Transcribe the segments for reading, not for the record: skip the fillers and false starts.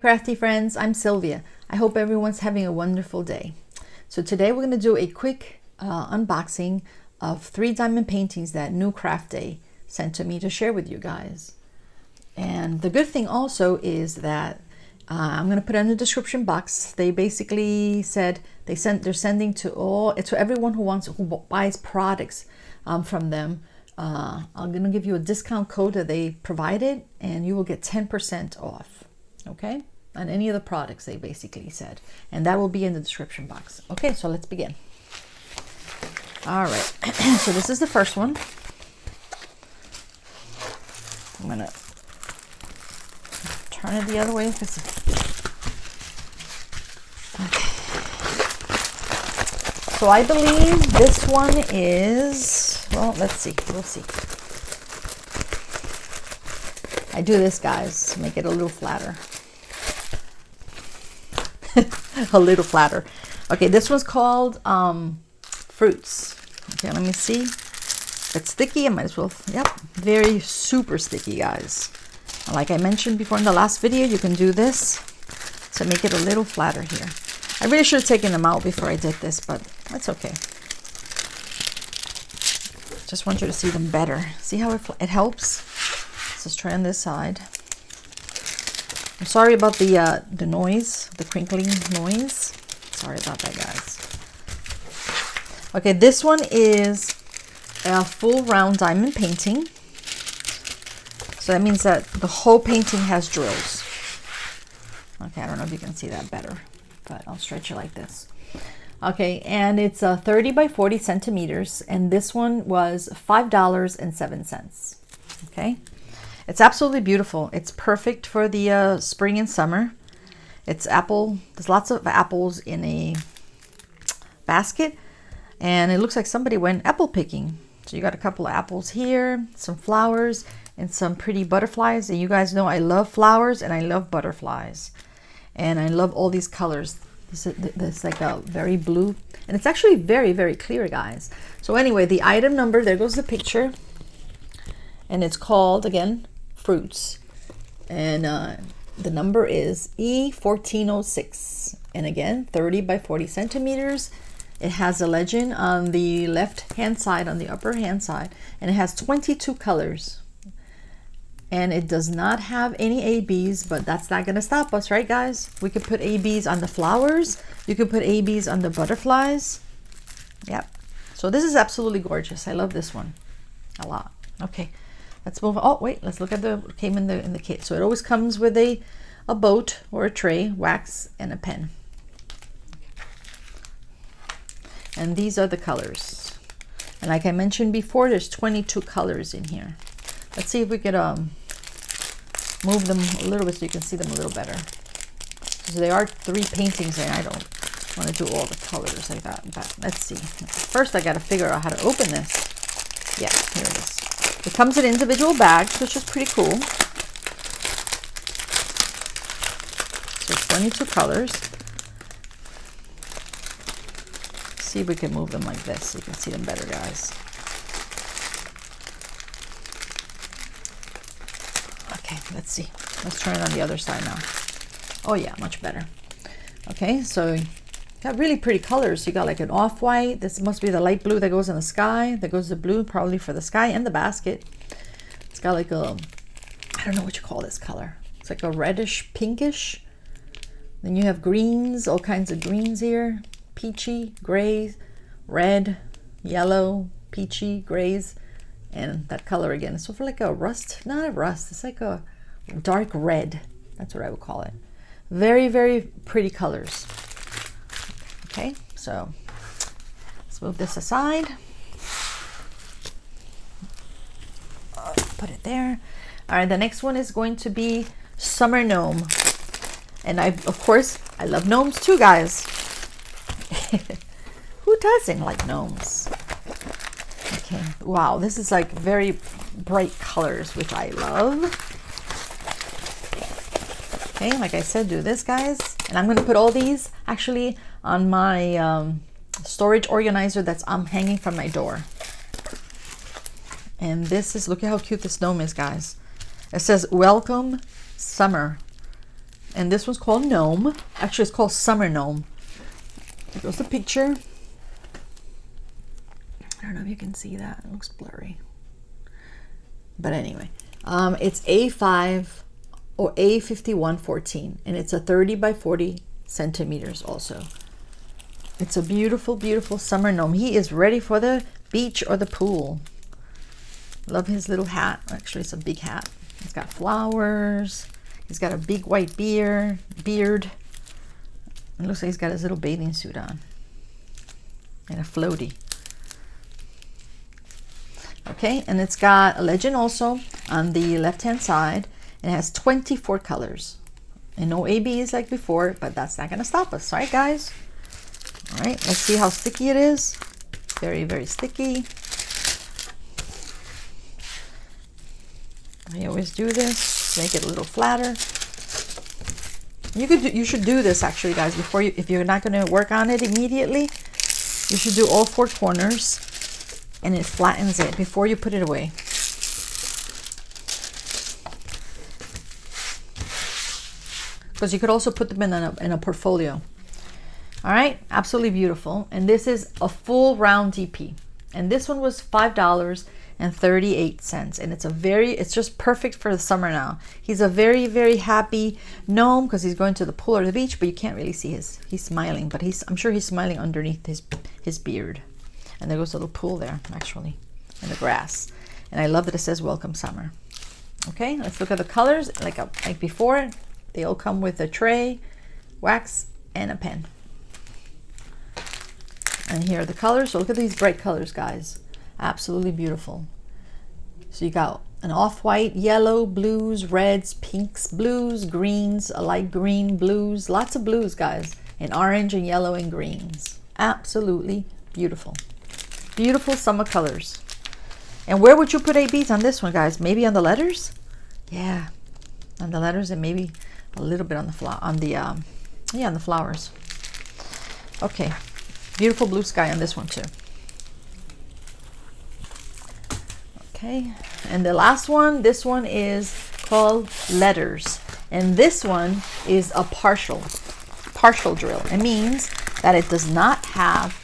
Crafty friends, I'm Sylvia. I hope everyone's having a wonderful day. So today we're going to do a quick unboxing of 3 diamond paintings that New Craft Day sent to me to share with you guys. And the good thing also is that I'm going to put it in the description box. They basically said they're sending to everyone who buys products from them. I'm going to give you a discount code that they provided, and you will get 10% off. Okay, on any of the products, they basically said, and that will be in the description box. Okay, so let's begin. All right, so this is the first one. I'm gonna turn it the other way. Okay. So I believe this one is, well, let's see, we'll see. I do this, guys, to make it a little flatter. A little flatter. Okay, this one's called Fruits. Okay, let me see. It's sticky. I might as well. Yep, very super sticky, guys. Like I mentioned before in the last video, you can do this to make it a little flatter here. I really should have taken them out before I did this, but that's okay. Just want you to see them better. See how it helps? Let's just try on this side. I'm sorry about the noise, the crinkling noise. Sorry about that, guys. Okay, this one is a full round diamond painting. So that means that the whole painting has drills. Okay, I don't know if you can see that better, but I'll stretch it like this. Okay, and it's 30 by 40 centimeters, and this one was $5.07. Okay. It's absolutely beautiful. It's perfect for the spring and summer. It's apple. There's lots of apples in a basket, and it looks like somebody went apple picking. So you got a couple of apples here, some flowers, and some pretty butterflies. And you guys know I love flowers and I love butterflies, and I love all these colors. This is like a very blue, and it's actually very, very clear, guys. So anyway, the item number, there goes the picture, and it's called, again, Fruits, and the number is E1406, and again 30 by 40 centimeters. It has a legend on the left hand side, on the upper hand side, and it has 22 colors, and it does not have any ABs, but that's not going to stop us, right, guys? We could put ABs on the flowers, you could put ABs on the butterflies. Yep, so this is absolutely gorgeous. I love this one a lot. Okay, let's move on. Oh wait, let's look at the came in the kit. So it always comes with a boat or a tray, wax, and a pen. And these are the colors. And like I mentioned before, there's 22 colors in here. Let's see if we could move them a little bit so you can see them a little better. So there are 3 paintings, and I don't want to do all the colors like that. But let's see. First, I got to figure out how to open this. Yeah, here it is. It comes in individual bags, which is pretty cool. So 22 colors. See if we can move them like this so you can see them better, guys. Okay, let's see. Let's turn it on the other side now. Oh yeah, much better. Okay, so you got really pretty colors. You got like an off-white. This must be the light blue that goes in the sky. That goes the blue probably for the sky and the basket. It's got like a, I don't know what you call this color. It's like a reddish, pinkish. Then you have greens, all kinds of greens here. Peachy, gray, red, yellow, peachy, grays, and that color again. It's sort of like a rust, not a rust. It's like a dark red. That's what I would call it. Very, very pretty colors. Okay, so let's move this aside. Put it there. All right, the next one is going to be Summer Gnome. And of course, I love gnomes too, guys. Who doesn't like gnomes? Okay, wow, this is like very bright colors, which I love. Okay, like I said, do this, guys. And I'm going to put all these actually on my storage organizer that's hanging from my door. And this is, look at how cute this gnome is, guys. It says, welcome summer. And this one's called Gnome. Actually, it's called Summer Gnome. Here goes the picture. I don't know if you can see that. It looks blurry. But anyway, it's A5 or A5114, and it's a 30 by 40 centimeters also. It's a beautiful, beautiful summer gnome. He is ready for the beach or the pool. Love his little hat. Actually, it's a big hat. He's got flowers. He's got a big white beard. It looks like he's got his little bathing suit on. And a floaty. Okay, and it's got a legend also on the left-hand side. It has 24 colors. And no ABs like before, but that's not going to stop us. All right, guys? All right, let's see how sticky it is. Very, very sticky. I always do this, make it a little flatter. You should do this actually, guys, before you, if you're not going to work on it immediately. You should do all 4 corners, and it flattens it before you put it away. Because you could also put them in a portfolio. All right, absolutely beautiful. And this is a full round DP. And this one was $5.38. And it's just perfect for the summer now. He's a very, very happy gnome because he's going to the pool or the beach, but you can't really see he's smiling, but I'm sure he's smiling underneath his beard. And there goes a little pool there, actually, in the grass. And I love that it says welcome summer. Okay, let's look at the colors. Like before, they all come with a tray, wax, and a pen. And here are the colors. So look at these bright colors, guys. Absolutely beautiful. So you got an off-white, yellow, blues, reds, pinks, blues, greens, a light green, blues, lots of blues, guys, and orange and yellow and greens. Absolutely beautiful. Beautiful summer colors. And where would you put ABs on this one, guys? Maybe on the letters? Yeah, on the letters, and maybe a little bit on the on the flowers. Okay. Beautiful blue sky on this one too. Okay, and the last one, this one is called Letters. And this one is a partial drill. It means that it does not have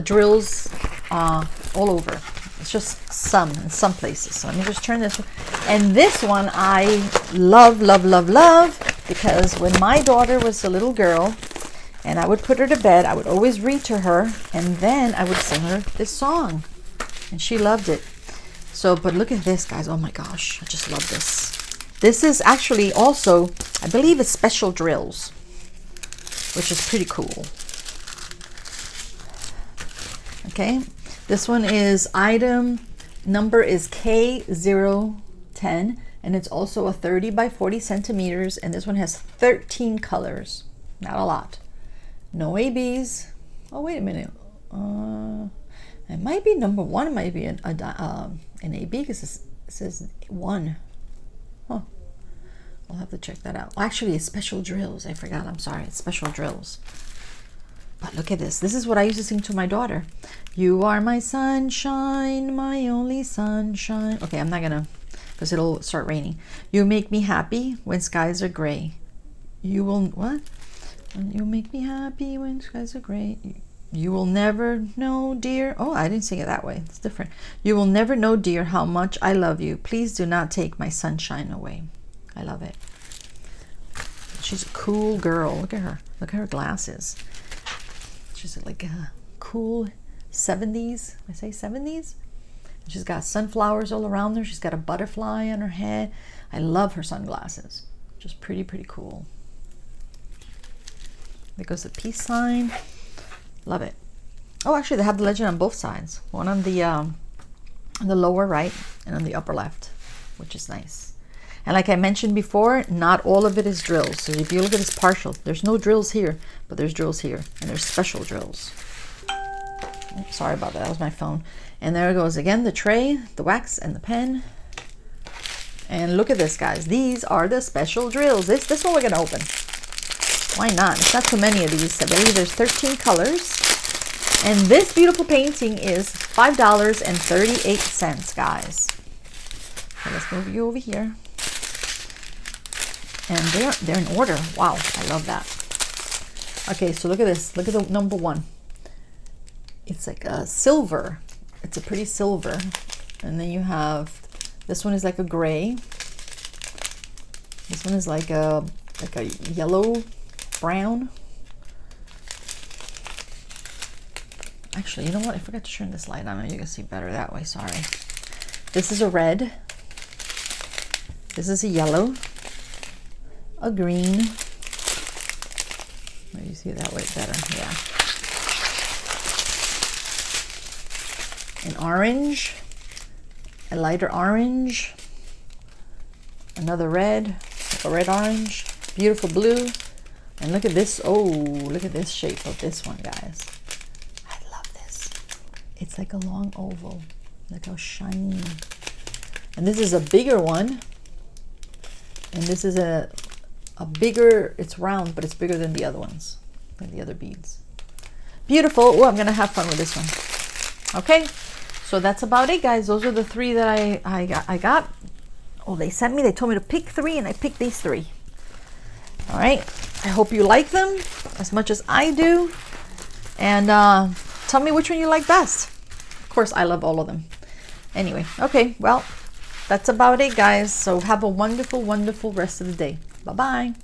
drills all over. It's just some in some places. So let me just turn this one. And this one I love, love, love, love, because when my daughter was a little girl, and I would put her to bed, I would always read to her, and then I would sing her this song. And she loved it. So, but look at this, guys. Oh my gosh, I just love this. This is actually also, I believe it's special drills, which is pretty cool. Okay, this one is item number is K010, and it's also a 30 by 40 centimeters, and this one has 13 colors. Not a lot. No ABs. Oh, wait a minute. It might be number 1. It might be an AB because it says 1. Huh. I'll have to check that out. Actually, it's special drills. I forgot. I'm sorry. It's special drills. But look at this. This is what I used to sing to my daughter. You are my sunshine, my only sunshine. Okay, I'm not going to, because it'll start raining. You make me happy when skies are gray. You will, what? You make me happy when skies are gray. You will never know, dear. Oh, I didn't sing it that way. It's different. You will never know, dear, how much I love you. Please do not take my sunshine away. I love it. She's a cool girl. Look at her. Look at her glasses. She's like a cool 70s. I say 70s. She's got sunflowers all around her. She's got a butterfly on her head. I love her sunglasses. Just pretty, pretty cool. There goes the peace sign. Love it. Oh, actually, they have the legend on both sides. One on the lower right and on the upper left, which is nice. And like I mentioned before, not all of it is drills. So if you look at this partial, there's no drills here, but there's drills here, and there's special drills. Oh, sorry about that. That was my phone. And there it goes again, the tray, the wax, and the pen. And look at this, guys. These are the special drills. This one we're going to open. Why not? It's not too many of these. I believe there's 13 colors. And this beautiful painting is $5.38, guys. So let's move you over here. And they're in order. Wow, I love that. Okay, so look at this. Look at the number one. It's like a silver. It's a pretty silver. And then you have, this one is like a gray. This one is like a yellow brown. Actually, you know what? I forgot to turn this light on. You can see better that way. Sorry. This is a red. This is a yellow. A green. Maybe you see it that way better. Yeah. An orange. A lighter orange. Another red. Like a red orange. Beautiful blue. And look at this. Oh, look at this shape of this one, guys. It's like a long oval. Look how shiny. And this is a bigger one. And this is a bigger, it's round, but it's bigger than the other ones, than the other beads. Beautiful. Oh, I'm going to have fun with this one. Okay, so that's about it, guys. Those are the three that I got. Oh, they sent me, they told me to pick three, and I picked these three. All right, I hope you like them as much as I do. And tell me which one you like best. Of course, I love all of them. Anyway, okay, well, that's about it, guys. So have a wonderful, wonderful rest of the day. Bye-bye.